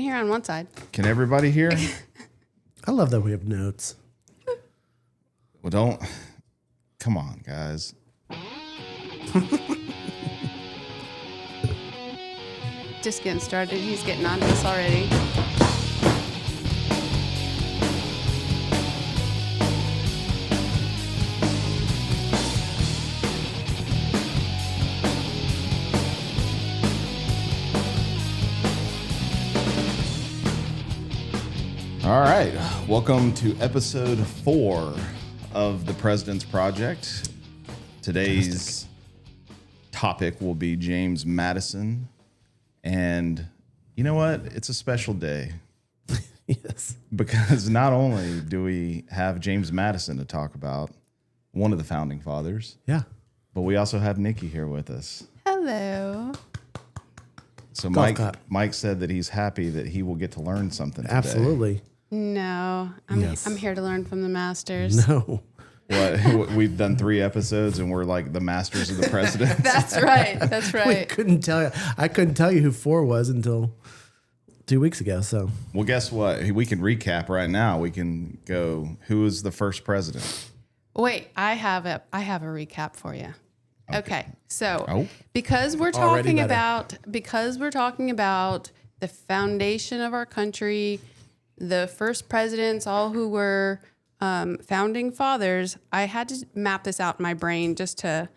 Here on one side. Can everybody hear? I love that we have notes. Well, come on, guys. Just getting started. He's getting on this already. All right. Welcome to episode 4 of the President's Project. Today's topic will be James Madison. And you know what? It's a special day. Yes. Because not only do we have James Madison to talk about, one of the founding fathers. Yeah. But we also have Nikki here with us. Hello. So Golf clap. Mike said that he's happy that he will get to learn something today. Absolutely. No, Yes. I'm here to learn from the masters. No. What we've done 3 episodes and we're like the masters of the president. That's right. That's We right. couldn't tell you. I couldn't tell you who 4 was until 2 weeks ago. So Well, guess what? We can recap right now. We can go. Who was the first president? Wait, I have a recap for you. Okay. So because we're Already talking better. about the foundation of our country, the first presidents, all who were founding fathers, I had to map this out in my brain just to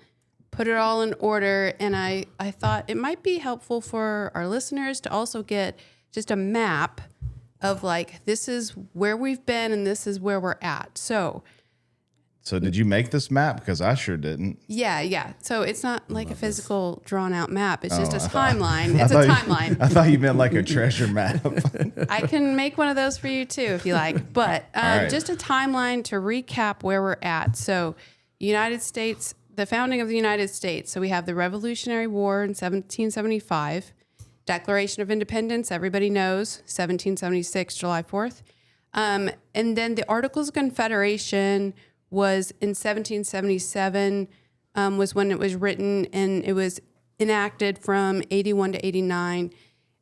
put it all in order. And I thought it might be helpful for our listeners to also get just a map of like, this is where we've been and this is where we're at. So did you make this map? Because I sure didn't. yeah. So it's not like a physical drawn out map. It's just a timeline. It's a timeline. I thought you meant like a treasure map. I can make one of those for you too, if you like. But right. just a timeline to recap where we're at. So United States, the founding of the United States. So we have the Revolutionary War in 1775, Declaration of Independence, everybody knows, 1776, July 4th. And then the Articles of Confederation was in 1777, was when it was written, and it was enacted from 81 to 89.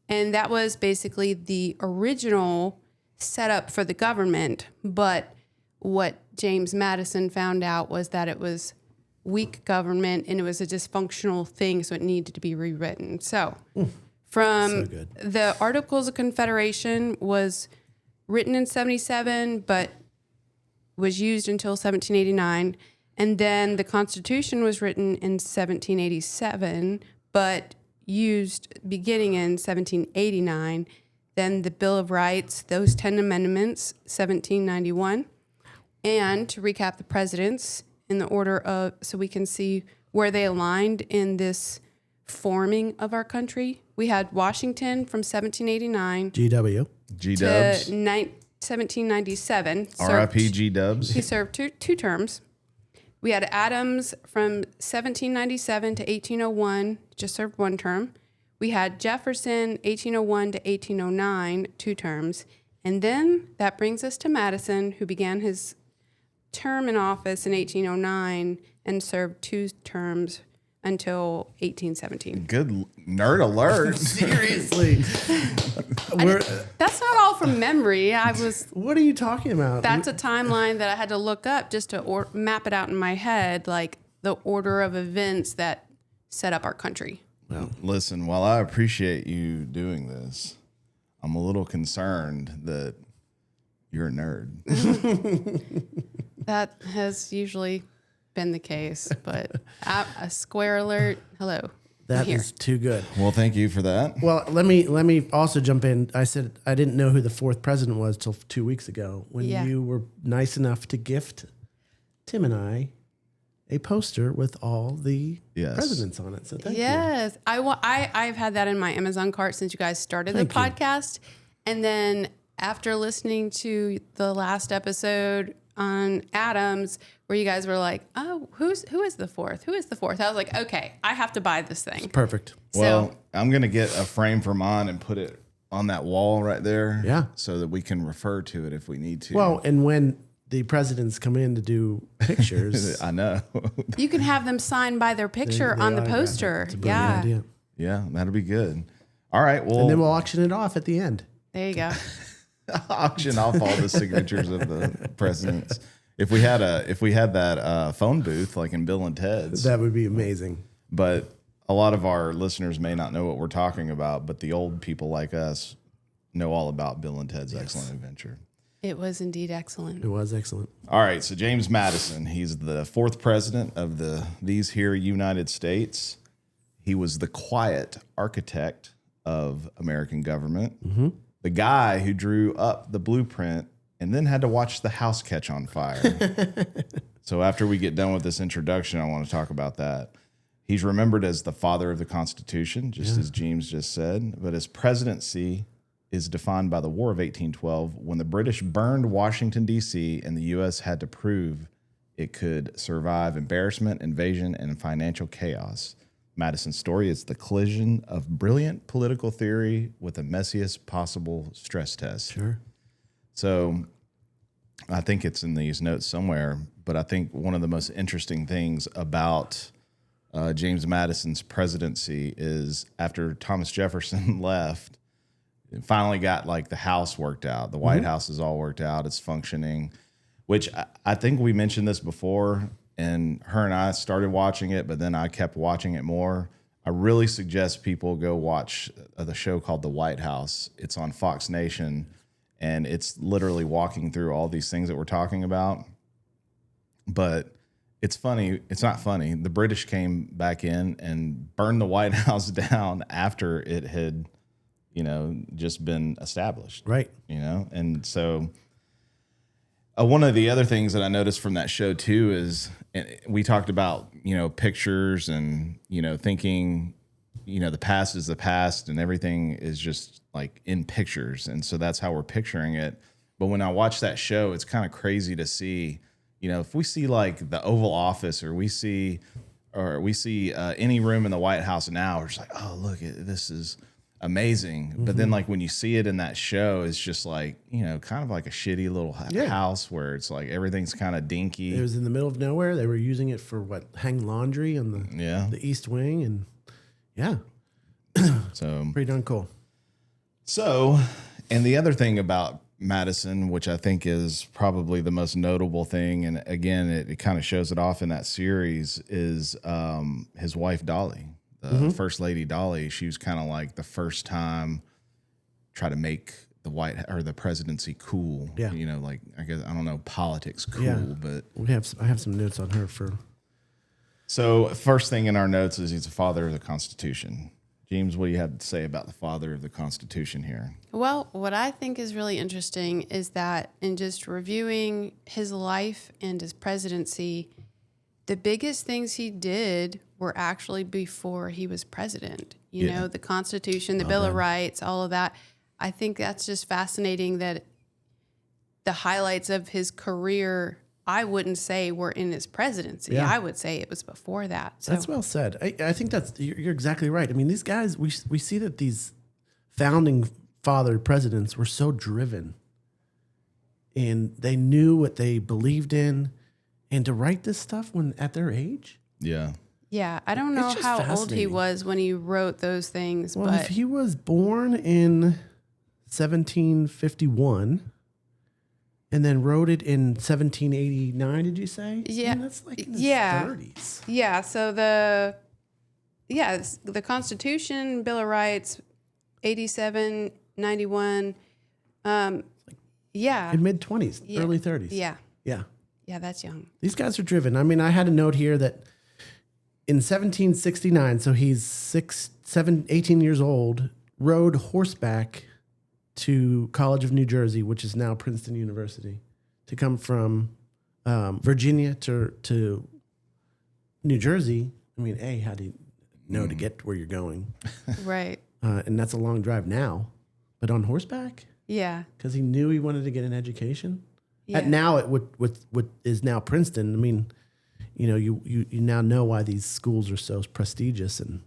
And that was basically the original setup for the government. But what James Madison found out was that it was weak government and it was a dysfunctional thing, so it needed to be rewritten. So the Articles of Confederation was written in 77, but was used until 1789. And then the Constitution was written in 1787, but used beginning in 1789. Then the Bill of Rights, those 10 amendments, 1791. And to recap the presidents in the order of, so we can see where they aligned in this forming of our country. We had Washington from 1789 GW. G-dubs. to 1797. R.I.P. G-dubs. He served two terms. We had Adams from 1797 to 1801, just served 1 term. We had Jefferson, 1801 to 1809, 2 terms. And then that brings us to Madison, who began his term in office in 1809 and served 2 terms until 1817. Good nerd alert. Seriously. That's not all from memory. What are you talking about? That's a timeline that I had to look up just to map it out in my head, like the order of events that set up our country. Well, listen, while I appreciate you doing this, I'm a little concerned that you're a nerd. That has usually been the case, but a square alert. Hello. That is too good. Well, thank you for that. Well, let me also jump in. I said I didn't know who the 4th president was till 2 weeks ago when you were nice enough to gift Tim and I a poster with all the presidents on it. So thank you. Yes, I've had that in my Amazon cart since you guys started the podcast, and then after listening to the last episode on Adams, where you guys were like, "Oh, who is the 4th? Who is the 4th?" I was like, "Okay, I have to buy this thing." It's perfect. Well, I'm gonna get a frame for mine and put it on that wall right there. Yeah, so that we can refer to it if we need to. Well, and when the presidents come in to do pictures, I know you can have them sign by their picture on the poster. Idea. Yeah, that'll be good. All right, well, and then we'll auction it off at the end. There you go. Auction off all the signatures of the presidents. If we had that phone booth like in Bill and Ted's, That would be amazing. but a lot of our listeners may not know what we're talking about, but the old people like us know all about Bill and Ted's Excellent Adventure. It was indeed excellent. It was excellent. All right, so James Madison, he's the fourth president of these here United States. He was the quiet architect of American government. Mm-hmm. The guy who drew up the blueprint and then had to watch the house catch on fire. So after we get done with this introduction, I want to talk about that. He's remembered as the father of the Constitution, just as James just said, but his presidency is defined by the War of 1812, when the British burned Washington, D.C., and the U.S. had to prove it could survive embarrassment, invasion, and financial chaos. Madison's story is the collision of brilliant political theory with the messiest possible stress test. Sure. So I think it's in these notes somewhere, but I think one of the most interesting things about James Madison's presidency is after Thomas Jefferson left, it finally got like the house worked out. The White House is all worked out. It's functioning, which I think we mentioned this before, and her and I started watching it, but then I kept watching it more. I really suggest people go watch the show called The White House. It's on Fox Nation, and it's literally walking through all these things that we're talking about. But it's funny. It's not funny. The British came back in and burned the White House down after it had, just been established. Right. And so one of the other things that I noticed from that show too is we talked about, pictures and, thinking, the past is the past and everything is just like in pictures. And so that's how we're picturing it. But when I watch that show, it's kind of crazy to see, if we see like the Oval Office or we see any room in the White House now, we're just like, oh, look, this is amazing. But then like when you see it in that show, it's just like, kind of like a shitty little house where it's like everything's kind of dinky. It was in the middle of nowhere. They were using it for hang laundry on the East Wing, and so pretty darn cool. So, and the other thing about Madison, which I think is probably the most notable thing, and again, it kind of shows it off in that series, is his wife, Dolly. The First Lady Dolly, she was kind of like the first time try to make the presidency cool. Yeah. Like I guess I don't know politics cool, but I have some notes on her for. So first thing in our notes is he's the father of the Constitution. James, what do you have to say about the father of the Constitution here? Well, what I think is really interesting is that in just reviewing his life and his presidency, the biggest things he did were actually before he was president. The Constitution, the Bill of Rights, all of that. I think that's just fascinating that the highlights of his career, I wouldn't say were in his presidency. Yeah. I would say it was before that. So. That's well said. I think you're exactly right. I mean, these guys, we see that these founding father presidents were so driven, and they knew what they believed in, and to write this stuff when at their age. Yeah, I don't know how old he was when he wrote those things. Well, but if he was born in 1751 and then wrote it in 1789, did you say? Yeah. That's like in his 30s. Yeah, so the Constitution, Bill of Rights, 87, 91, In mid-20s, early 30s. Yeah. Yeah. Yeah, that's young. These guys are driven. I mean, I had a note here that in 1769, so he's 18 years old, rode horseback to College of New Jersey, which is now Princeton University, to come from Virginia to New Jersey. I mean, how do you know to get where you're going? Right. And that's a long drive now, but on horseback? Yeah. Because he knew he wanted to get an education. Yeah. At now, what is now Princeton. I mean, you now know why these schools are so prestigious and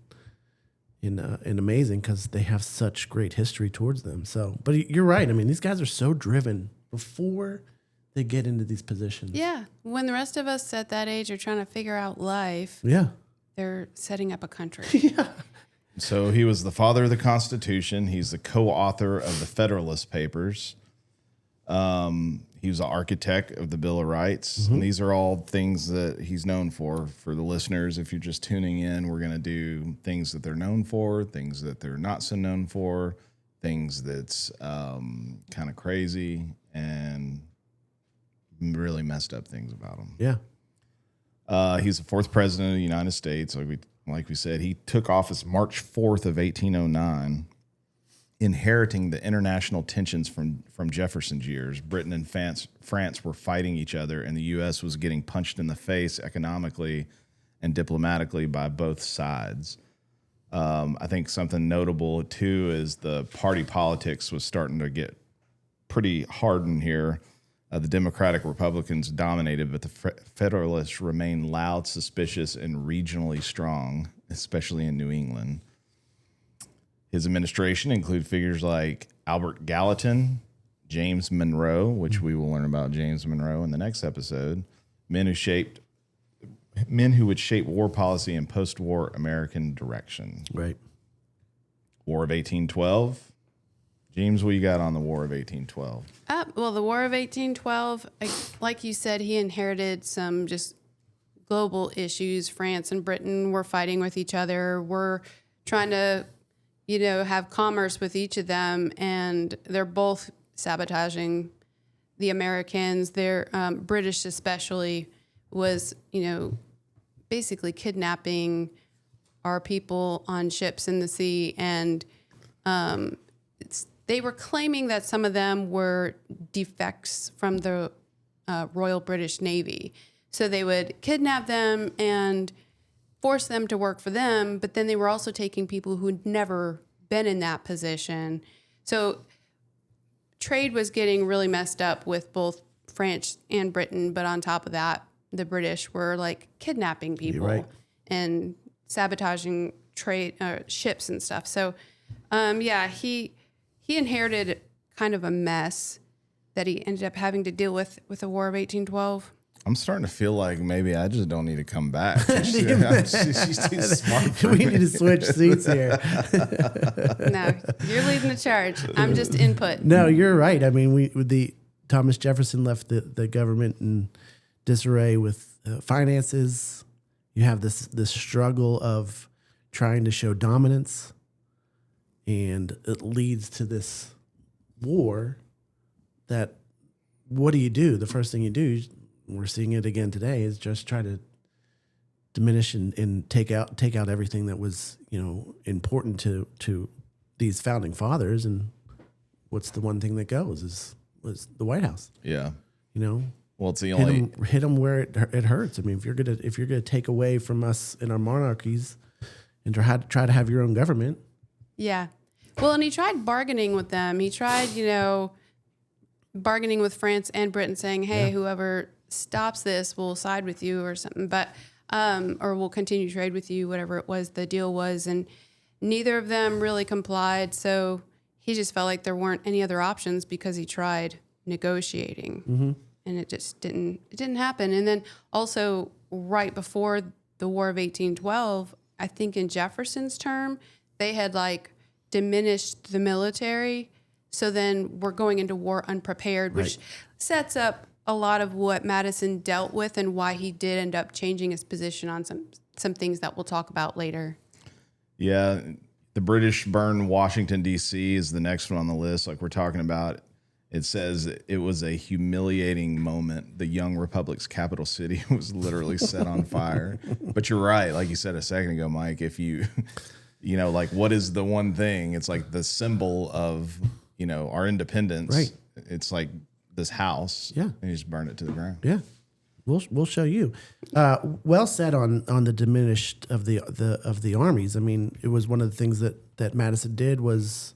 amazing, because they have such great history towards them. So, but you're right. I mean, these guys are so driven before they get into these positions. Yeah. When the rest of us at that age are trying to figure out life, Yeah. they're setting up a country. Yeah. So he was the father of the Constitution. He's the co-author of the Federalist Papers. He was the architect of the Bill of Rights. And these are all things that he's known for. For the listeners, if you're just tuning in, we're going to do things that they're known for, things that they're not so known for, things that's kind of crazy, and really messed up things about him. Yeah. He's the fourth president of the United States. Like we said, he took office March 4th of 1809, inheriting the international tensions from Jefferson's years. Britain and France were fighting each other, and the U.S. was getting punched in the face economically and diplomatically by both sides. I think something notable, too, is the party politics was starting to get pretty hardened here. The Democratic Republicans dominated, but the Federalists remained loud, suspicious, and regionally strong, especially in New England. His administration included figures like Albert Gallatin, James Monroe, which we will learn about James Monroe in the next episode, men who would shape war policy and post-war American direction. Right. War of 1812. James, what you got on the War of 1812? Well, the War of 1812, like you said, he inherited some just global issues. France and Britain were fighting with each other. We're trying to, have commerce with each of them, and they're both sabotaging the Americans. They're British especially was, basically kidnapping our people on ships in the sea, and they were claiming that some of them were defects from the Royal British Navy. So they would kidnap them and force them to work for them, but then they were also taking people who'd never been in that position. So trade was getting really messed up with both France and Britain, but on top of that, the British were like kidnapping people and sabotaging trade ships and stuff. So, he inherited kind of a mess that he ended up having to deal with the War of 1812. I'm starting to feel like maybe I just don't need to come back. She's too smart for We me. need to switch seats here. No, you're leading the charge. I'm just input. No, you're right. I mean, Thomas Jefferson left the government in disarray with finances. You have this struggle of trying to show dominance, and it leads to this war that, what do? The first thing you do, we're seeing it again today, is just try to diminish and take out everything that was, important to these founding fathers. And what's the one thing that was the White House. Yeah. Well, it's the only hit them where it hurts. I mean, if you're gonna take away from us in our monarchies and try to have your own government. Yeah. Well, and he tried bargaining with them. He tried, bargaining with France and Britain, saying, hey, whoever stops this will side with you or something, but or we'll continue to trade with you, whatever it was, the deal was. And neither of them really complied. So he just felt like there weren't any other options because he tried negotiating. Mm-hmm. And it just didn't happen. And then also right before the War of 1812, I think in Jefferson's term, they had diminished the military. So then we're going into war unprepared, which sets up a lot of what Madison dealt with and why he did end up changing his position on some things that we'll talk about later. Yeah. The British burned Washington, D.C. is the next one on the list. Like we're talking about, it says it was a humiliating moment. The young republic's capital city was literally set on fire. But you're right. Like you said a second ago, Mike, if you, what is the one thing? It's like the symbol of, our independence. Right. It's like this house. Yeah. And you just burn it to the ground. Yeah. We'll show you. Well said on the diminished of the armies. I mean, it was one of the things that Madison did was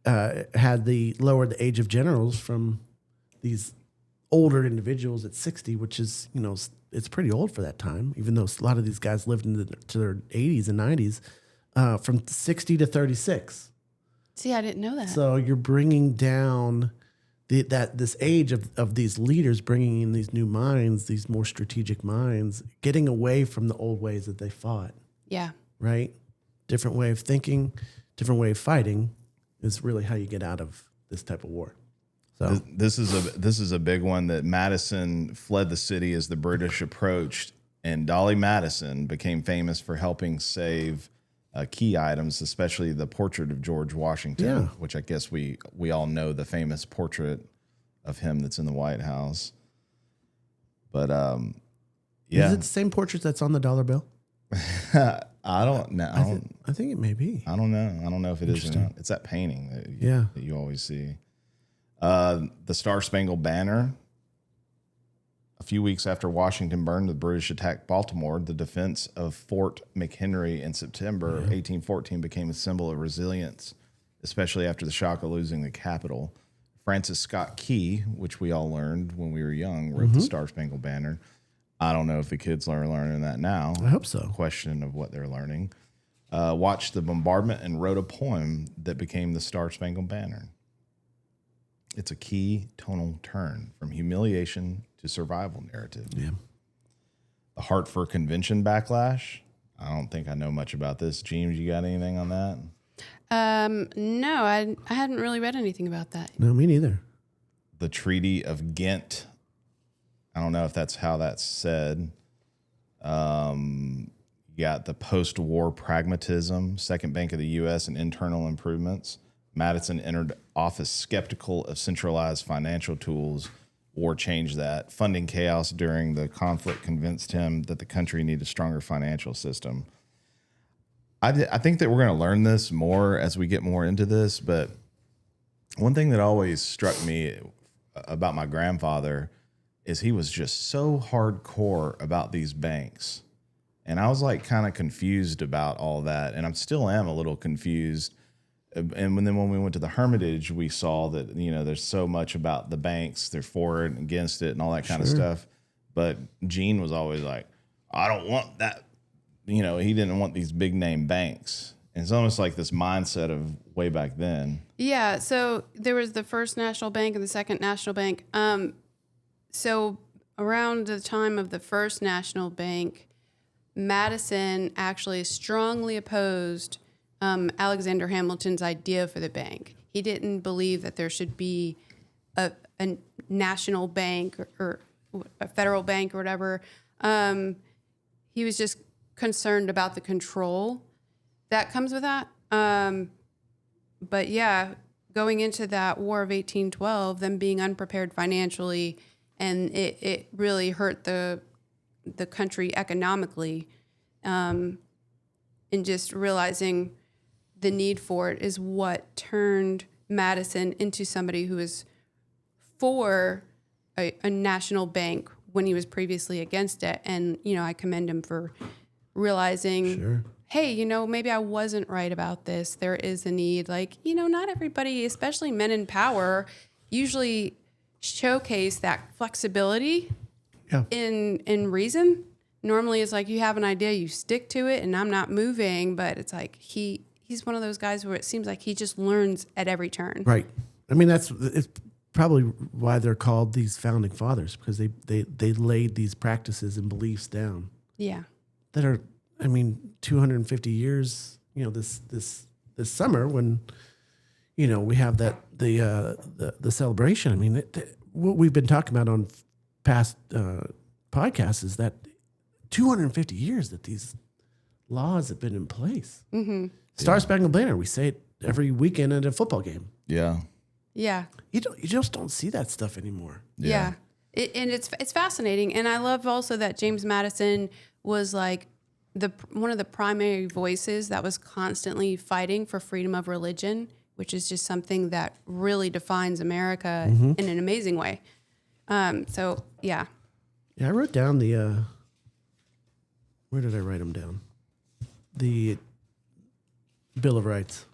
lowered the age of generals from these older individuals at 60, which is it's pretty old for that time. Even though a lot of these guys lived to their 80s and 90s, from 60 to 36. See, I didn't know that. So you're bringing down this age of these leaders, bringing in these new minds, these more strategic minds, getting away from the old ways that they fought. Yeah. Right? different way of thinking, different way of fighting is really how you get out of this type of war. So this is a big one that Madison fled the city as the British approached, and Dolly Madison became famous for helping save key items, especially the portrait of George Washington, which I guess we all know the famous portrait of him that's in the White House. But is it the same portrait that's on the dollar bill? I don't know. I think it may be. I don't know. I don't know if it is or not. It's that painting that you always see. The Star Spangled Banner. A few weeks after Washington burned, the British attacked Baltimore. The defense of Fort McHenry in September 1814 became a symbol of resilience, especially after the shock of losing the capital. Francis Scott Key, which we all learned when we were young, wrote the Star Spangled Banner. I don't know if the kids are learning that now. I hope so. Question of what they're learning. Watched the bombardment and wrote a poem that became the Star Spangled Banner. It's a key tonal turn from humiliation to survival narrative. Yeah. The Hartford Convention backlash. I don't think I know much about this. James, you got anything on that? No, I hadn't really read anything about that. No, me neither. The Treaty of Ghent. I don't know if that's how that's said. You got the post-war pragmatism, Second Bank of the U.S., and internal improvements. Madison entered office skeptical of centralized financial tools. War changed that. Funding chaos during the conflict convinced him that the country needed a stronger financial system. I think that we're going to learn this more as we get more into this, but one thing that always struck me about my grandfather is he was just so hardcore about these banks. And I was like kind of confused about all that, and I still am a little confused. And then when we went to the Hermitage, we saw that, there's so much about the banks, they're for it and against it and all that kind of stuff. But Gene was always like, I don't want that. He didn't want these big name banks. And it's almost like this mindset of way back then. Yeah. So there was the First National Bank and the Second National Bank. So around the time of the First National Bank, Madison actually strongly opposed Alexander Hamilton's idea for the bank. He didn't believe that there should be a national bank or a federal bank or whatever. He was just concerned about the control that comes with that. But yeah, going into that War of 1812, them being unprepared financially, and it really hurt the country economically, and just realizing the need for it is what turned Madison into somebody who was for a national bank when he was previously against it. And, I commend him for realizing, hey, maybe I wasn't right about this. There is a need. Not everybody, especially men in power, usually showcase that flexibility in reason. Normally it's like you have an idea, you stick to it, and I'm not moving. But it's like he's one of those guys where it seems like he just learns at every turn. Right. I mean, it's probably why they're called these founding fathers, because they laid these practices and beliefs down. Yeah. That are, 250 years. This summer when, we have that the celebration. What we've been talking about on past podcasts is that 250 years that these laws have been in place. Mm-hmm. Star Spangled Banner, we say it every weekend at a football game. Yeah. Yeah. You just don't see that stuff anymore. Yeah. And it's fascinating. And I love also that James Madison was like one of the primary voices that was constantly fighting for freedom of religion, which is just something that really defines America in an amazing way. So, yeah. Yeah, I wrote down where did I write them down? The Bill of Rights.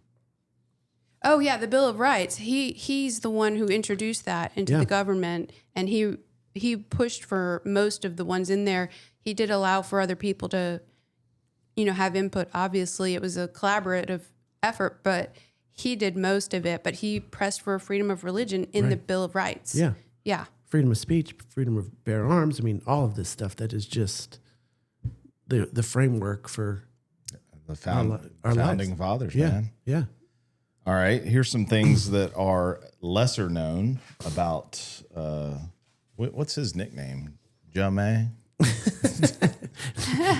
Oh, yeah, the Bill of Rights. He's the one who introduced that into the government, and he pushed for most of the ones in there. He did allow for other people to, have input. Obviously, it was a collaborative effort, but he did most of it. But he pressed for freedom of religion in the Bill of Rights. Yeah. Yeah. Freedom of speech, freedom of bear arms. All of this stuff that is just the framework for the our founding lives. fathers, Yeah. man. Yeah. All right. Here's some things that are lesser known about, what's his nickname? Jumay?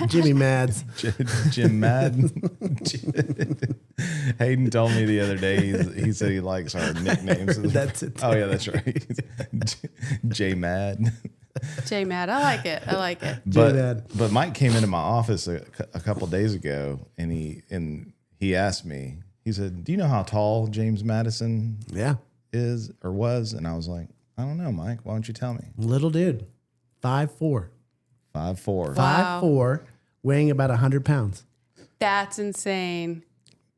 Jimmy Mads. Jim Madden. Hayden told me the other day, he said he likes our nicknames. That's it. Oh, yeah, that's right. J Mad. J Mad. I like it. But Mike came into my office a couple days ago, and he asked me, he said, "Do you know how tall James Madison is or was?" And I was like, "I don't know, Mike. Why don't you tell me?" Little dude. 5'4". 5'4". Wow. 5'4", weighing about 100 pounds. That's insane.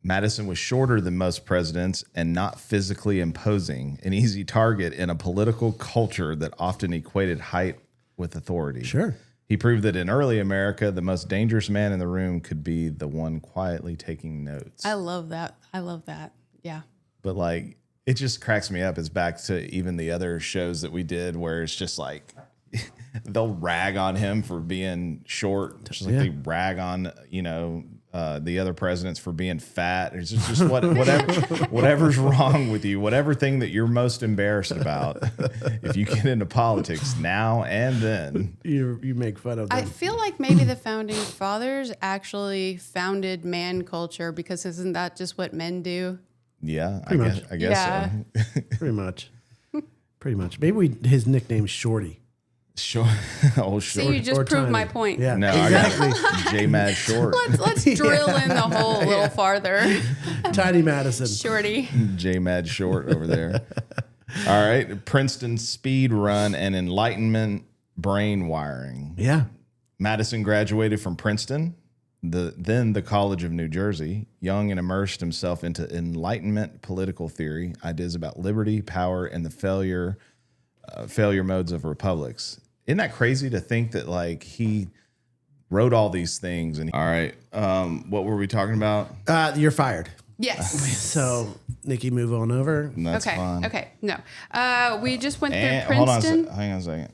Madison was shorter than most presidents and not physically imposing, an easy target in a political culture that often equated height with authority. Sure. He proved that in early America, the most dangerous man in the room could be the one quietly taking notes. I love that. Yeah. But like, it just cracks me up. It's back to even the other shows that we did where it's just like, they'll rag on him for being short, just like they rag on, the other presidents for being fat. It's just whatever's wrong with you, whatever thing that you're most embarrassed about. If you get into politics now and then, you make fun of them. I feel like maybe the founding fathers actually founded man culture, because isn't that just what men do? yeah, I guess Yeah. so. Pretty much. Maybe his nickname's Shorty. Short, oh, short. See, you just or proved tiny. my point. Yeah. No, exactly. I got J Mad Short. Let's drill in the hole a little farther. Tiny Madison. Shorty. J Mad Short over there. All right. Princeton speed run and Enlightenment brain wiring. Yeah. Madison graduated from Princeton, then the College of New Jersey, young, and immersed himself into Enlightenment political theory, ideas about liberty, power, and the failure modes of republics. Isn't that crazy to think that like he wrote all these things? And all right, what were we talking about? You're fired. Yes. So, Nikki, move on over. That's Okay. fine. Okay. No. We just went And, through hold on, Princeton. hang on a second.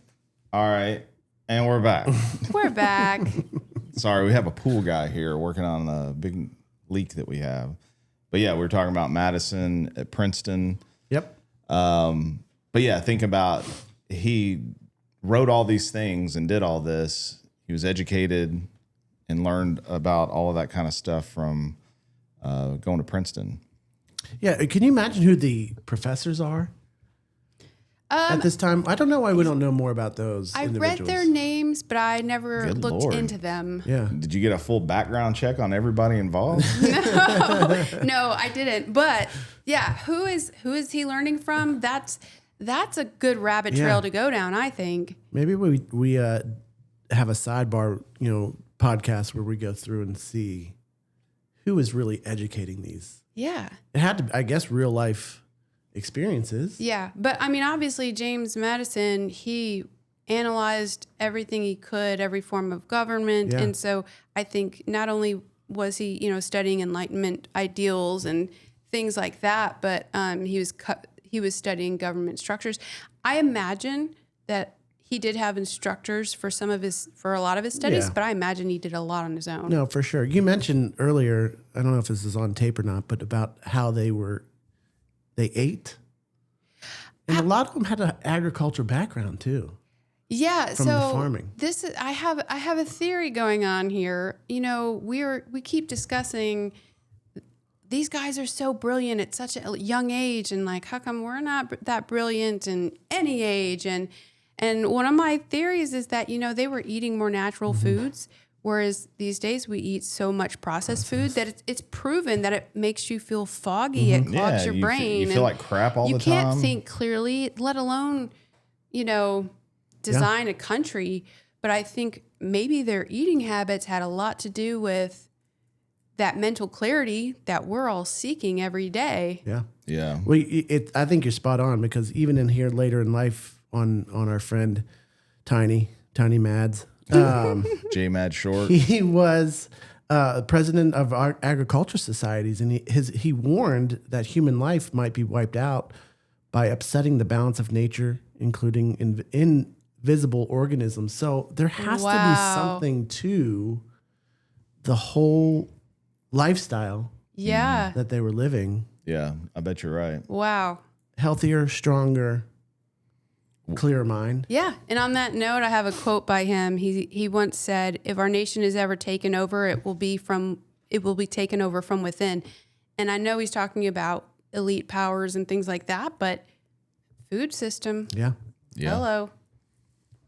All right, and we're back. We're back. Sorry, we have a pool guy here working on a big leak that we have. But yeah, we were talking about Madison at Princeton. Yep. But yeah, think about, he wrote all these things and did all this. He was educated and learned about all of that kind of stuff from going to Princeton. Yeah. Can you imagine who the professors are at this time? I don't know why we don't know more about those I individuals. read their names, but I never Good looked Lord. into them. Yeah. Did you get a full background check on everybody involved? No, I didn't. But yeah, who is he learning from? That's a good rabbit trail to go down, I think. Maybe we have a sidebar, podcast where we go through and see who is really educating these. Yeah. It had to, I guess, real life experiences. Yeah. But I mean, obviously, James Madison, he analyzed everything he could, every form of government. Yeah. And so I think not only was he, studying Enlightenment ideals and things like that, but he was studying government structures. I imagine that he did have instructors for a lot of his studies, Yeah. but I imagine he did a lot on his own. No, for sure. You mentioned earlier, I don't know if this is on tape or not, but about how they ate. And a lot of them had an agriculture background too. Yeah, From the farming. I have a theory going on here. We keep discussing these guys are so brilliant at such a young age, and like, how come we're not that brilliant in any age? And one of my theories is that they were eating more natural foods, whereas these days we eat so much processed food that it's proven that it makes you feel foggy. It clogs your brain. You feel like crap all the time. You can't think clearly, let alone design a country. But I think maybe their eating habits had a lot to do with that mental clarity that we're all seeking every day. Yeah. Yeah. Well, I think you're spot on, because even in here later in life on our friend Tiny Mads, J Mad Short. he was president of our agriculture societies, and he warned that human life might be wiped out by upsetting the balance of nature, including invisible organisms. So there has to be something to the whole lifestyle Yeah. that they were living. Yeah, I bet you're right. Wow. Healthier, stronger, clearer mind. Yeah. And on that note, I have a quote by him. He once said, "If our nation is ever taken over, it will be taken over from within." And I know he's talking about elite powers and things like that, but food system. Yeah. Hello.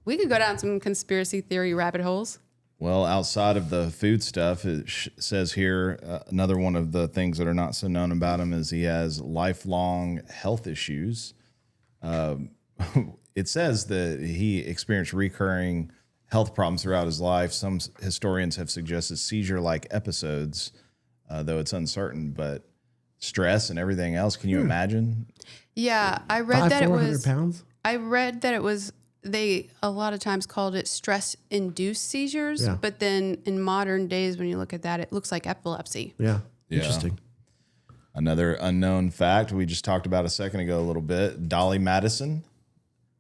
We could go down some conspiracy theory rabbit holes. Well, outside of the food stuff, it says here another one of the things that are not so known about him is he has lifelong health issues. It says that he experienced recurring health problems throughout his life. Some historians have suggested seizure-like episodes, though it's uncertain. But stress and everything else, can you imagine? Yeah, I read that it 400 was. pounds? I read that it was. They a lot of times called it stress-induced seizures, Yeah. but then in modern days, when you look at that, it looks like epilepsy. Yeah. Yeah. Interesting. Another unknown fact we just talked about a second ago a little bit, Dolly Madison.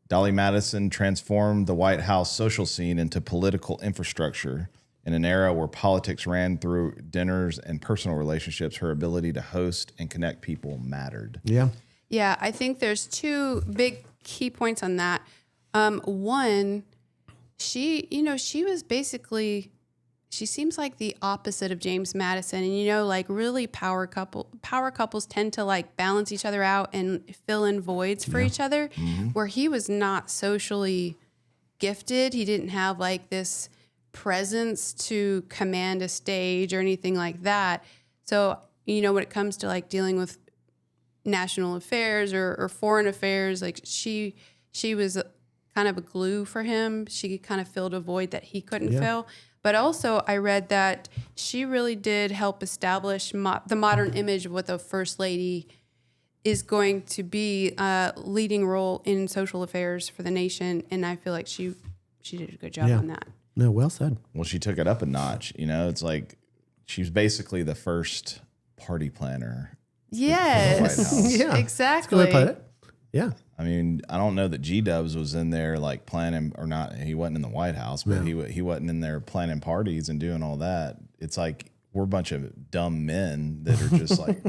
Dolly Madison transformed the White House social scene into political infrastructure. In an era where politics ran through dinners and personal relationships, her ability to host and connect people mattered. Yeah. Yeah, I think there's two big key points on that. One, she was basically, she seems like the opposite of James Madison. And, like really power couples tend to like balance each other out and fill in voids for each other, where he was not socially gifted. He didn't have like this presence to command a stage or anything like that. So, when it comes to like dealing with national affairs or foreign affairs, like she was kind of a glue for him. She kind of filled a void that he couldn't fill. But also I read that she really did help establish the modern image of what the first lady is going to be, a leading role in social affairs for the nation. And I feel like she did a good job on that. No, well said. Well, she took it up a notch. It's like she was basically the first party planner. Yes, White House. Yeah. exactly. That's a good way to put it. Yeah. I mean, I don't know that G-Dubs was in there like planning or not. He wasn't in the White House, but he wasn't in there planning parties and doing all that. It's like we're a bunch of dumb men that are just like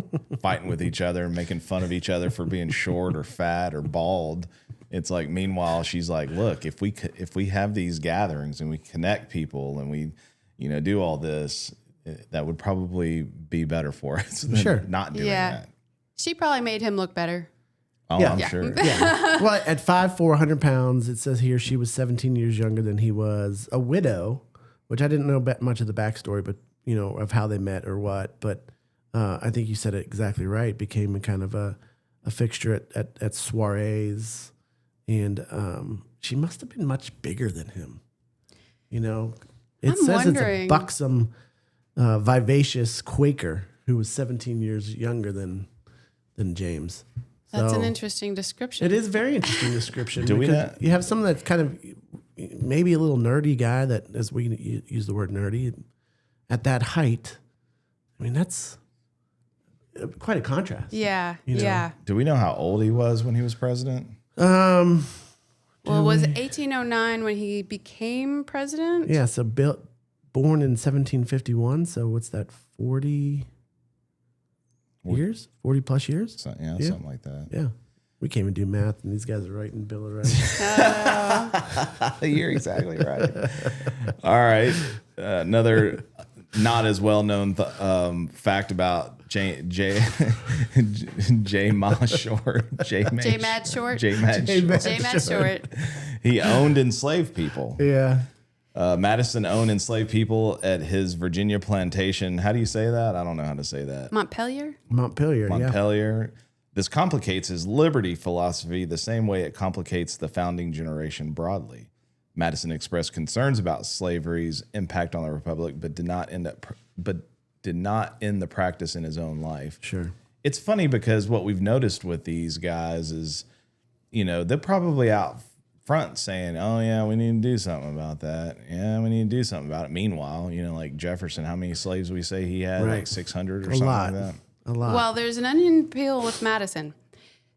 fighting with each other and making fun of each other for being short or fat or bald. It's like, meanwhile, she's like, look, if we have these gatherings and we connect people and we, do all this, that would probably be better for us than not doing that. She probably made him look better. Oh, Yeah. I'm Yeah. sure. Yeah. Well, at 5'4", 100 pounds, it says here she was 17 years younger than he was, a widow, which I didn't know much of the backstory, but of how they met or what. But I think you said it exactly right. Became kind of a fixture at soirees, and she must have been much bigger than him. It I'm says wondering. it's a buxom, vivacious Quaker who was 17 years younger than James. That's So- an interesting description. It is a very interesting description. Do we because not- You have someone that's kind of maybe a little nerdy guy that, as we use the word nerdy, at that height. I mean, that's quite a contrast. Yeah, know. yeah. Do we know how old he was when he was president? Um. Well, was it 1809 when he became president? Yeah. So born in 1751. So what's that? 40 years? 40 plus years? So, something like that. Yeah. We can't even do math, and these guys are writing Bill of Rights. You're exactly right. All right. Another not as well known fact about J Ma Short. J Mad Short. J Mad Short. J. Matt Short. He owned enslaved people. Yeah. Madison owned enslaved people at his Virginia plantation. How do you say that? I don't know how to say that. Montpelier? Montpelier. Yeah. Montpelier. This complicates his liberty philosophy the same way it complicates the founding generation broadly. Madison expressed concerns about slavery's impact on the republic, but did not end the practice in his own life. Sure. It's funny because what we've noticed with these guys is, they're probably out front saying, "Oh yeah, we need to do something about that. Yeah, we need to do something about it." Meanwhile, like Jefferson, how many slaves we say he had? Right. Like 600 or A something lot. like that. A lot. Well, there's an onion peel with Madison.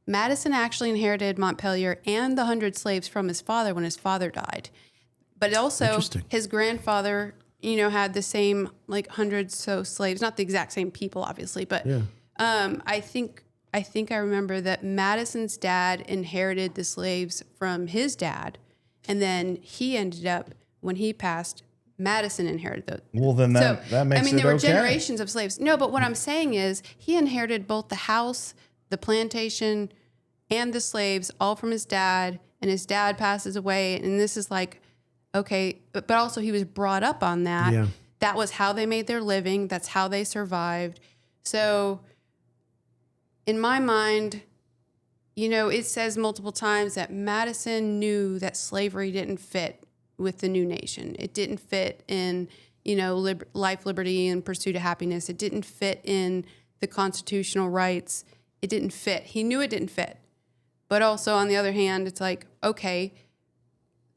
Madison actually inherited Montpelier and the 100 slaves from his father when his father died. But also Interesting. his grandfather, had the same like hundreds so slaves, not the exact same people, obviously, but I think I remember that Madison's dad inherited the slaves from his dad, and then he ended up, when he passed, Madison inherited those. Well, then that makes it there were okay. generations of slaves. No, but what I'm saying is he inherited both the house, the plantation, and the slaves, all from his dad, and his dad passes away, and this is like, okay, but also he was brought up on that. Yeah. That was how they made their living. That's how they survived. So in my mind, it says multiple times that Madison knew that slavery didn't fit with the new nation. It didn't fit in, life, liberty, and pursuit of happiness. It didn't fit in the constitutional rights. It didn't fit. He knew it didn't fit. But also, on the other hand, it's like, okay,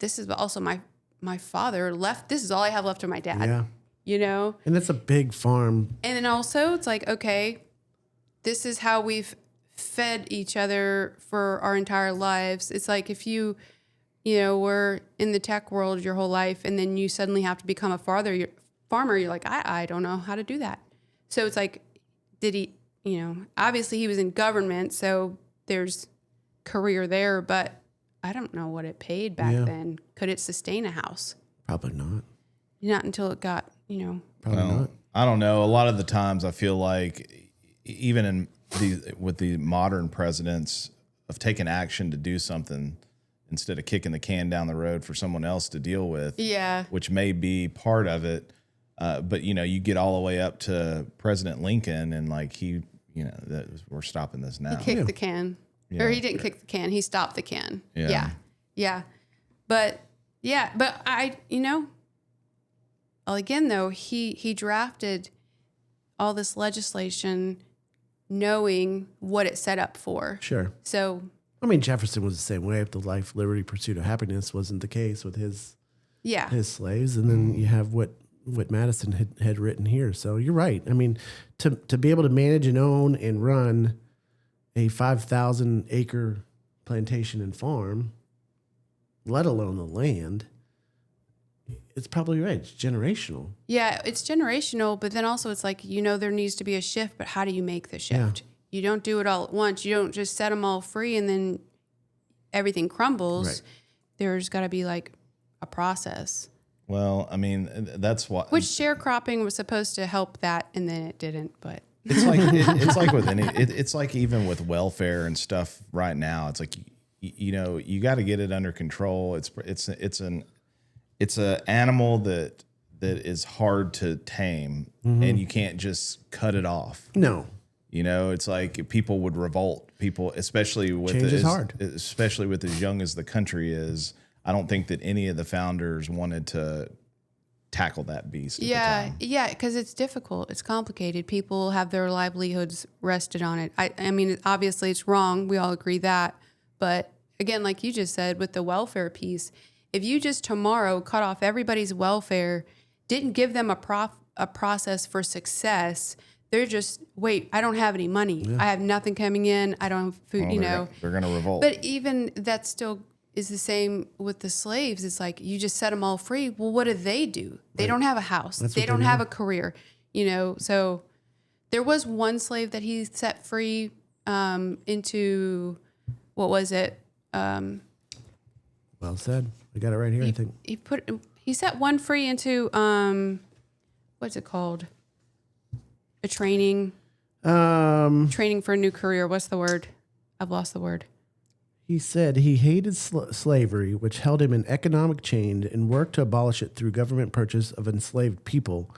this is also my father left. This is all I have left of my dad. Yeah. And that's a big farm. And then also, it's like, okay, this is how we've fed each other for our entire lives. It's like if you were in the tech world your whole life and then you suddenly have to become a farmer, you're like, I don't know how to do that. So it's like, did he, obviously he was in government, so there's career there, but I don't know what it paid back then. Could it sustain a house? Probably not. Not until it got, Probably not. I don't know. A lot of the times I feel like even with the modern presidents of taking action to do something instead of kicking the can down the road for someone else to deal with, which may be part of it. But, you get all the way up to President Lincoln and like we're stopping this now. He kicked the can. Or he didn't kick the can. He stopped the can. Yeah. But I, well, again, though, he drafted all this legislation knowing what it set up for. Sure. So, I mean, Jefferson was the same way. If the life, liberty, pursuit of happiness wasn't the case with his slaves. And then you have what Madison had written here. So you're right. I mean, to be able to manage and own and run a 5,000 acre plantation and farm, let alone the land, it's probably right. It's generational. Yeah, it's generational, but then also it's like, there needs to be a shift, but how do you make the shift? Yeah. You don't do it all at once. You don't just set them all free and then everything crumbles. Right. There's got to be like a process. Well, I mean, that's what... Which sharecropping was supposed to help that, and then it didn't, but... It's like with it's like even with welfare and stuff right now. It's like you got to get it under control. It's an animal that is hard to tame, and you can't just cut it off. No, it's like people would revolt. People, especially with change is hard, especially with as young as the country is. I don't think that any of the founders wanted to tackle that beast. Yeah, because it's difficult. It's complicated. People have their livelihoods rested on it. I mean, obviously it's wrong. We all agree that. But again, like you just said, with the welfare piece, if you just tomorrow cut off everybody's welfare, didn't give them a process for success, they're just, wait, I don't have any money. Yeah. I have nothing coming in. I don't have food, They're going to revolt. But even that still is the same with the slaves. It's like you just set them all free. Well, what do? They don't have a house. They don't have a career, So there was one slave that he set free into, what was it? Well said. I got it right here, I think. He set one free into, what's it called? A training. Training for a new career. What's the word? I've lost the word. He said he hated slavery, which held him in economic chain, and worked to abolish it through government purchase of enslaved people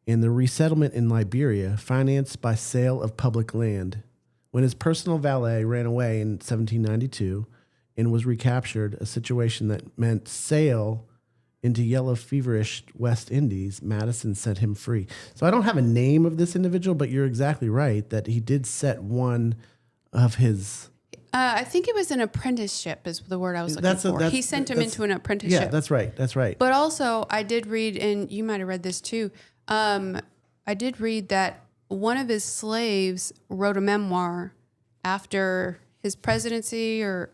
and the resettlement in Liberia, financed by sale of public land. When his personal valet ran away in 1792 and was recaptured, a situation that meant sale into yellow feverish West Indies, Madison set him free. So I don't have a name of this individual, but you're exactly right that he did set one of his... I think it was an apprenticeship is the word I was looking for. He sent him into an apprenticeship. Yeah, that's right. That's right. But also, I did read, and you might have read this too, I did read that one of his slaves wrote a memoir after his presidency, or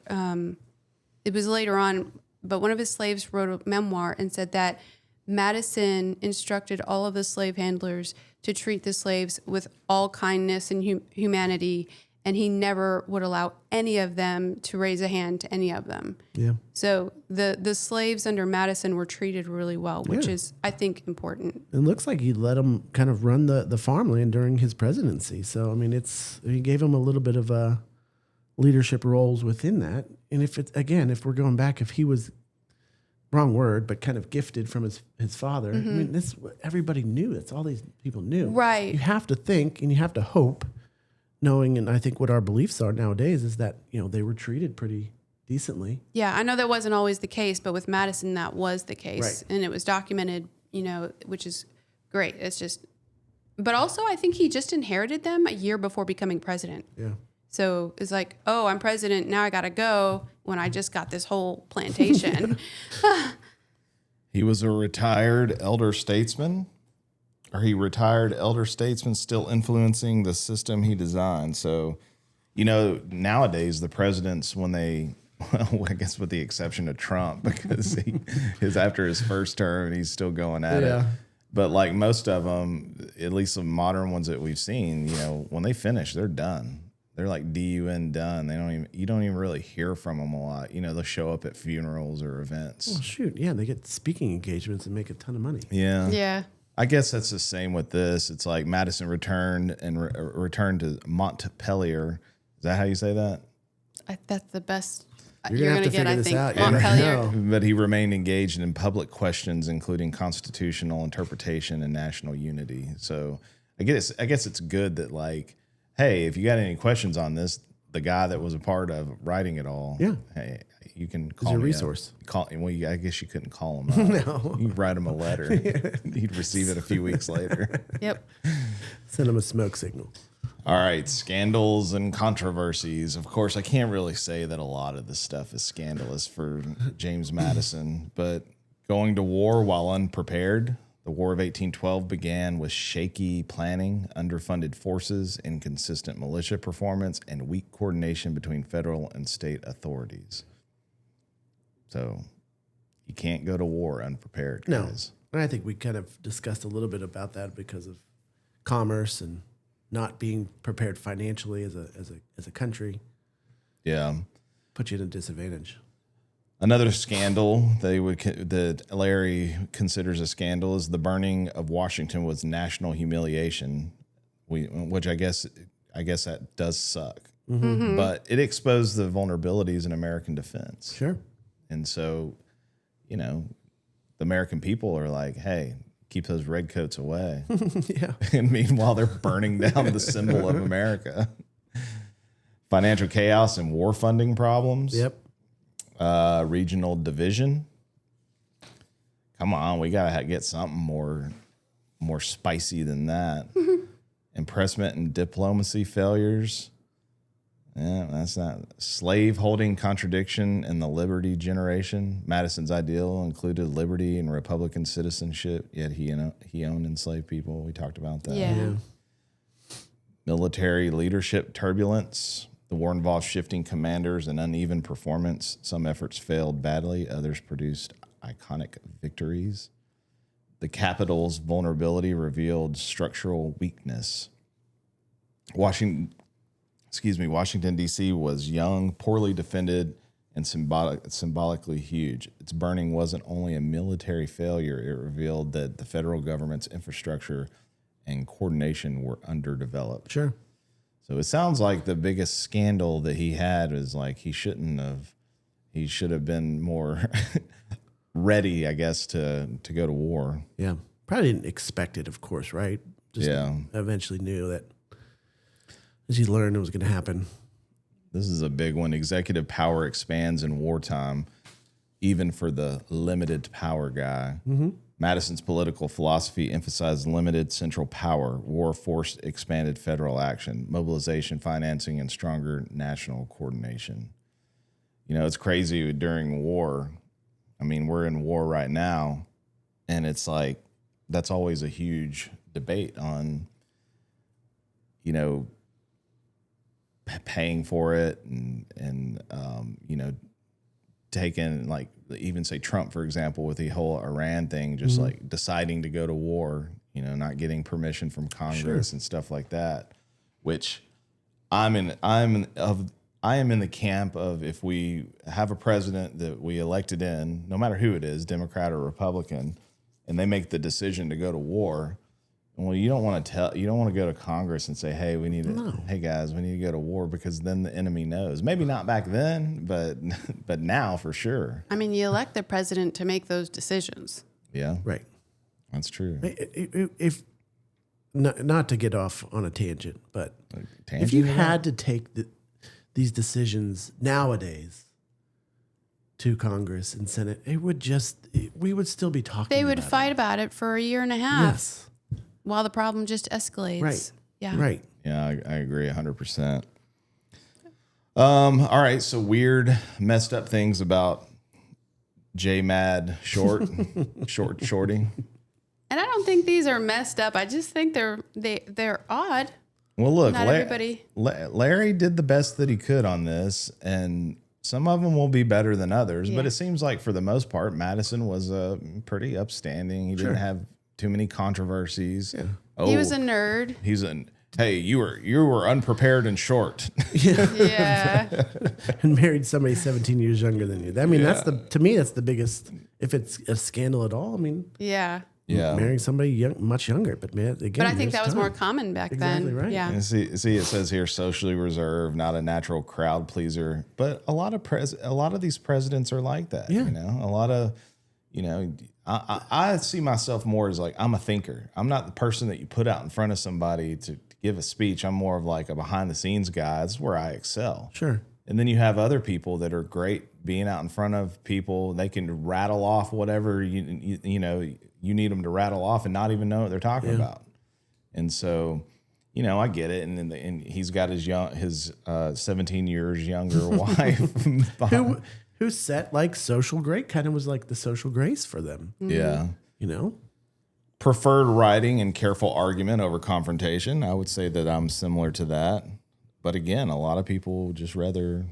it was later on, but one of his slaves wrote a memoir and said that Madison instructed all of the slave handlers to treat the slaves with all kindness and humanity, and he never would allow any of them to raise a hand to any of them. Yeah. So the slaves under Madison were treated really well, which is, I think, important. It looks like he let him kind of run the farmland during his presidency. So, I mean, he gave him a little bit of leadership roles within that. And if we're going back, if he was, wrong word, but kind of gifted from his father, I mean, everybody knew. That's all these people knew. Right. You have to think and you have to hope, knowing, and I think what our beliefs are nowadays is that, they were treated pretty decently. Yeah, I know that wasn't always the case, but with Madison, that was the case. Right. And it was documented, which is great. It's just, but also I think he just inherited them a year before becoming president. Yeah. So it's like, oh, I'm president, now I got to go when I just got this whole plantation. He was a retired elder statesman. He retired elder statesman still influencing the system he designed. So, nowadays the presidents, when they, well, I guess with the exception of Trump, because he is after his first term and he's still going at it. But like most of them, at least the modern ones that we've seen, when they finish, they're done. They're like DUN done. You don't even really hear from them a lot. They'll show up at funerals or events. Well, shoot. Yeah. They get speaking engagements and make a ton of money. Yeah. Yeah. I guess that's the same with this. It's like Madison returned and returned to Montpelier. Is that how you say that? That's the best You're going to get, I think, Montpelier. But he remained engaged in public questions, including constitutional interpretation and national unity. So I guess it's good that, like, hey, if you got any questions on this, the guy that was a part of writing it all, hey, you can call me. It's a resource. I guess you couldn't call him up. No. You write him a letter. He'd receive it a few weeks later. Yep. Send him a smoke signal. All right, scandals and controversies. Of course, I can't really say that a lot of this stuff is scandalous for James Madison, but going to war while unprepared. The War of 1812 began with shaky planning, underfunded forces, inconsistent militia performance, and weak coordination between federal and state authorities. So you can't go to war unprepared, guys. No. And I think we kind of discussed a little bit about that because of commerce and not being prepared financially as a country. Yeah. Put you at a disadvantage. Another scandal that Larry considers a scandal is the burning of Washington was national humiliation, which I guess that does suck. Mm-hmm. But it exposed the vulnerabilities in American defense. Sure. And so, the American people are like, hey, keep those redcoats away. Yeah. And meanwhile, they're burning down the symbol of America. Financial chaos and war funding problems. Yep. Regional division. Come on, we gotta get something more spicy than that. Impressment and diplomacy failures. Yeah, that's not slave holding contradiction and the liberty generation. Madison's ideal included liberty and Republican citizenship, yet he owned enslaved people. We talked about that. Yeah. Military leadership turbulence. The war involved shifting commanders and uneven performance. Some efforts failed badly. Others produced iconic victories. The Capitol's vulnerability revealed structural weakness. Washington, D.C. was young, poorly defended, and symbolically huge. Its burning wasn't only a military failure. It revealed that the federal government's infrastructure and coordination were underdeveloped. Sure. So it sounds like the biggest scandal that he had was like he should have been more ready, I guess, to go to war. Yeah. Probably didn't expect it, of course, right? Just eventually knew that as he learned it was going to happen. This is a big one. Executive power expands in wartime, even for the limited power guy. Mm-hmm. Madison's political philosophy emphasized limited central power. War forced expanded federal action, mobilization, financing, and stronger national coordination. It's crazy during war. I mean, we're in war right now, and it's like that's always a huge debate on, paying for it and taken, like even say Trump, for example, with the whole Iran thing, just like deciding to go to war, you know, not getting permission from Congress and stuff like that, which I am in the camp of, if we have a president that we elected in, no matter who it is, Democrat or Republican, and they make the decision to go to war, well, you don't want to go to Congress and say, hey, hey guys, we need to go to war, because then the enemy knows. Maybe not back then, but now for sure. I mean, you elect the president to make those decisions. Yeah. Right. That's true. If not to get off on a tangent, but Tangent if you again? had to take these decisions nowadays to Congress and Senate, we would still be talking. They would about fight it. about it for a year and a half. Yes. While the problem just escalates. Right. Yeah. Right. Yeah, I agree 100%. All right, so weird, messed up things about J Mad shorting. And I don't think these are messed up. I just think they're odd. Well, look, Not everybody. Larry did the best that he could on this, and some of them will be better than others. But it seems like for the most part, Madison was pretty upstanding. He didn't have too many controversies. Yeah. Oh, He was a nerd. Hey, you were unprepared and short. Yeah. And married somebody 17 years younger than you. I mean, to me, that's the biggest, if it's a scandal at all. I mean, Yeah. Yeah. marrying somebody much younger, but man, again, But I think that was there's more time. common back Exactly then. right. Yeah. And see, it says here, socially reserved, not a natural crowd pleaser. But a lot of these presidents are like that. Yeah. You know, a lot of, you know, I see myself more as like, I'm a thinker. I'm not the person that you put out in front of somebody to give a speech. I'm more of like a behind the scenes guy. That's where I excel. Sure. And then you have other people that are great being out in front of people. They can rattle off whatever you know you need them to rattle off and not even know what they're talking about. And so, you know, I get it. And he's got his 17 years younger wife Who set like social grace, kind of was like the social grace for them. Yeah. You know? Preferred writing and careful argument over confrontation. I would say that I'm similar to that. But again, a lot of people just rather,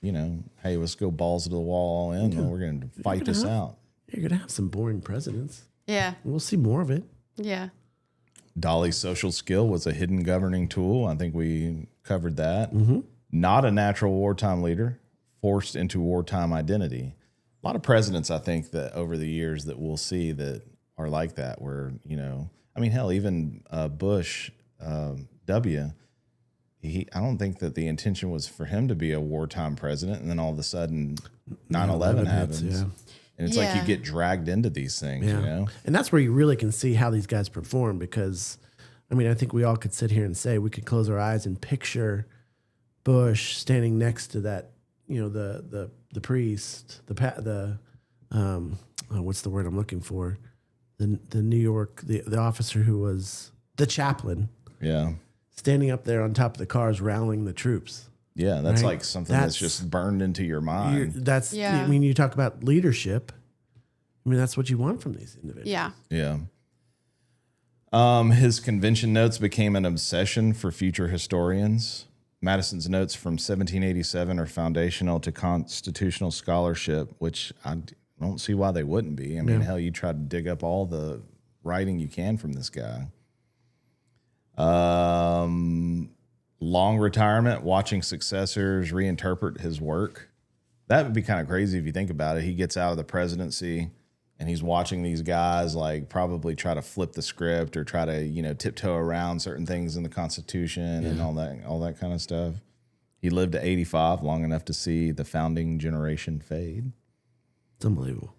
you know, hey, let's go balls to the wall all in. And we're going to fight this out. You're going to have some boring presidents. Yeah. We'll see more of it. Yeah. Dolly's social skill was a hidden governing tool. I think we covered that. Not a natural wartime leader, forced into wartime identity. A lot of presidents, I think, that over the years that we'll see that are like that, where, you know, I mean, hell, even Bush, W., I don't think that the intention was for him to be a wartime president, and then all of a sudden 9/11 happens. Yeah. And it's like you get dragged into these things, you know? And that's where you really can see how these guys perform, because, I mean, I think we all could sit here and say we could close our eyes and picture Bush standing next to that, you know, the priest, what's the word I'm looking for? The New York, the officer who was the chaplain. Yeah. Standing up there on top of the cars, rallying the troops. Yeah, that's Right. like something that's just burned into your mind. I mean, you talk about leadership. I mean, that's what you want from these individuals. Yeah. Yeah. His convention notes became an obsession for future historians. Madison's notes from 1787 are foundational to constitutional scholarship, which I don't see why they wouldn't be. I mean, hell, you try to dig up all the writing you can from this guy. Long retirement, watching successors reinterpret his work. That would be kind of crazy if you think about it. He gets out of the presidency and he's watching these guys like probably try to flip the script or try to, you know, tiptoe around certain things in the Constitution and all that kind of stuff. He lived to 85, long enough to see the founding generation fade. It's unbelievable.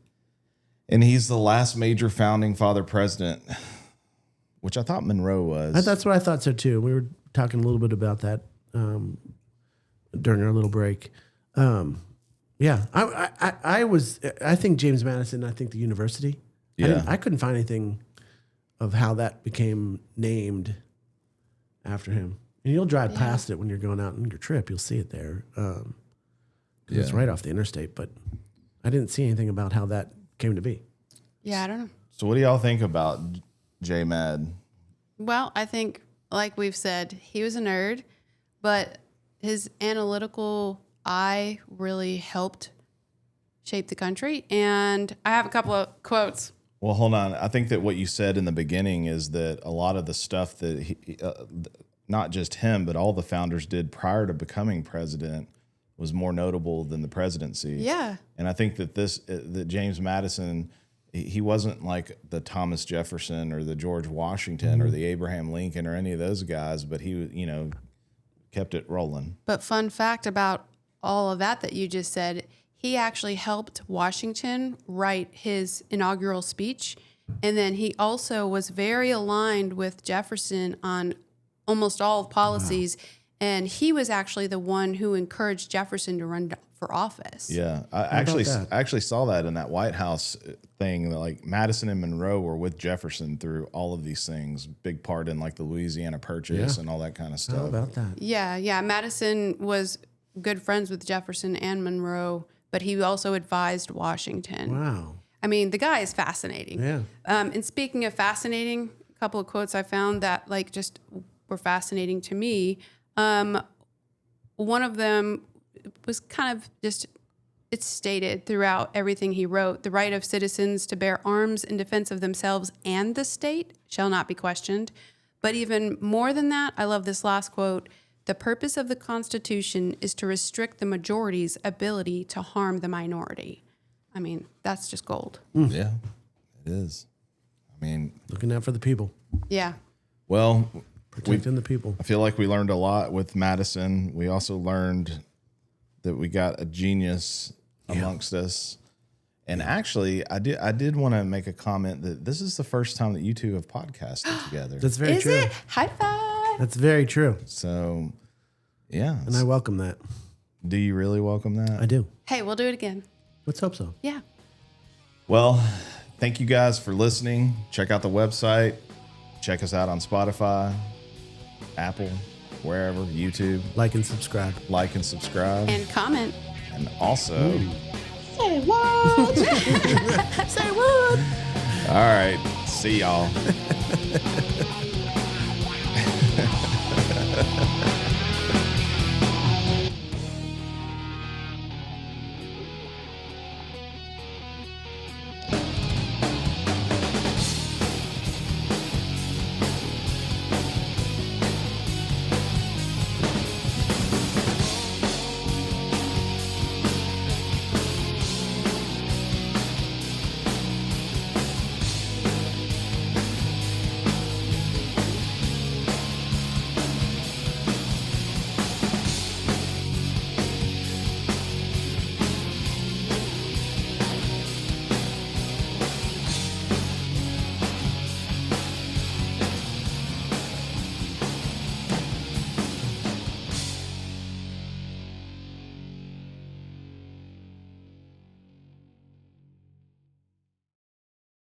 And he's the last major founding father president, which I thought Monroe was. That's what I thought so too. We were talking a little bit about that during our little break. Yeah, I think James Madison. I think the university. Yeah. I couldn't find anything of how that became named after him. And you'll drive past it when you're going out on your trip. You'll see it there. 'Cause it's right off the interstate. But I didn't see anything about how that came to be. Yeah, I don't know. So what do y'all think about J Mad? Well, I think, like we've said, he was a nerd, but his analytical eye really helped shaped the country. And I have a couple of quotes. Well, hold on. I think that what you said in the beginning is that a lot of the stuff that he, not just him, but all the founders did prior to becoming president was more notable than the presidency. Yeah. And I think that that James Madison, he wasn't like the Thomas Jefferson or the George Washington or the Abraham Lincoln or any of those guys, but he, kept it rolling. But fun fact about all of that you just said, he actually helped Washington write his inaugural speech. And then he also was very aligned with Jefferson on almost all policies. Wow. And he was actually the one who encouraged Jefferson to run for office. Yeah, I actually saw that in that White House thing. That, like, Madison and Monroe were with Jefferson through all of these things. Big part in like the Louisiana Purchase and all that kind of stuff. How about that? Yeah. Madison was good friends with Jefferson and Monroe, but he also advised Washington. Wow. I mean, the guy is fascinating. Yeah. And speaking of fascinating, a couple of quotes I found that just were fascinating to me. One of them was kind of just, it's stated throughout everything he wrote: the right of citizens to bear arms in defense of themselves and the state shall not be questioned. But even more than that, I love this last quote: the purpose of the Constitution is to restrict the majority's ability to harm the minority. I mean, that's just gold. Yeah, it is. I mean, looking out for the people. Yeah. Well, protecting the people. I feel like we learned a lot with Madison. We also learned that we got a genius amongst us. And actually, I did want to make a comment that this is the first time that you two have podcasted together. That's very true. Is it? High five. That's very true. So, yeah. And I welcome that. Do you really welcome that? I do. Hey, we'll do it again. Let's hope so. Yeah. Well, thank you guys for listening. Check out the website. Check us out on Spotify, Apple, wherever, YouTube. Like and subscribe. And comment. And also... Say what? Say what? All right. See y'all.